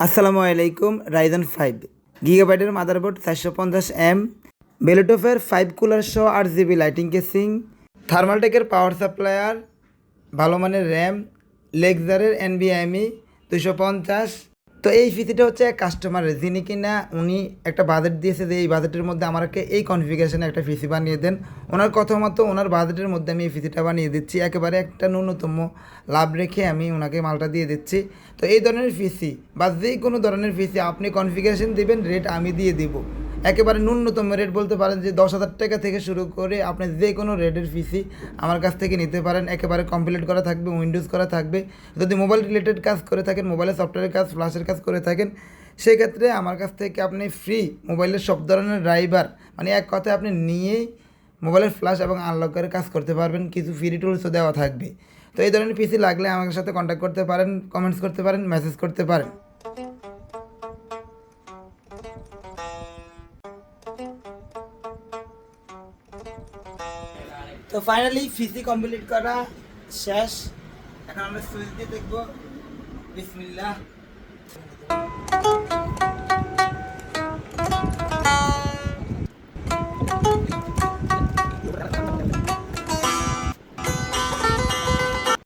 আসসালামু আলাইকুম। Ryzen 5 গিগাবাইটের motherboard 450M, বেলুটফের 5 cooler সহ 8 GB লাইটিং কেসিং, থার্মালটেকের পাওয়ার সাপ্লায়ার, ভালো মানের র্যাম, লেক্সারের NVMe 250। তো এই পিসিটা হচ্ছে এক কাস্টমারের, যিনি কিনা উনি একটা বাজেট দিয়েছে যে এই বাজেটের মধ্যে আমাকে এই কনফিগারেশনে একটা পিসি বানিয়ে দেন। ওনার কথা মতো ওনার বাজেটের মধ্যে আমি এই পিসিটা বানিয়ে দিচ্ছি, একেবারে একটা ন্যূনতম লাভ রেখে আমি ওনাকে মালটা দিয়ে দিচ্ছি। তো এই ধরনের পিসি বা যে কোনো ধরনের পিসি আপনি কনফিগারেশন দিবেন, রেট আমি দিয়ে দিব। একেবারে ন্যূনতম রেট বলতে পারেন যে 10,000 টাকা থেকে শুরু করে আপনি যে কোনো রেটের পিসি আমার কাছ থেকে নিতে পারেন। একেবারে কমপ্লিট করা থাকবে, উইন্ডোজ করা থাকবে। যদি মোবাইল রিলেটেড কাজ করে থাকেন, মোবাইলের সফটওয়্যারের কাজ, ফ্ল্যাশের কাজ করে থাকেন, সেক্ষেত্রে আমার কাছ থেকে আপনি ফ্রি মোবাইলের সব ধরনের ড্রাইভার, মানে এক কথায় আপনি নিয়েই মোবাইলের ফ্ল্যাশ এবং আনলকের কাজ করতে পারবেন। কিছু ফ্রি টুলসও দেওয়া থাকবে। তো এই ধরনের পিসি লাগলে আমার সাথে কন্ট্যাক্ট করতে পারেন, কমেন্টস করতে পারেন, মেসেজ করতে পারেন। তো ফাইনালি পিসি কমপ্লিট করা শেষ। এখন আমরা সুইচ দিয়ে দেখবো। বিসমিল্লাহ।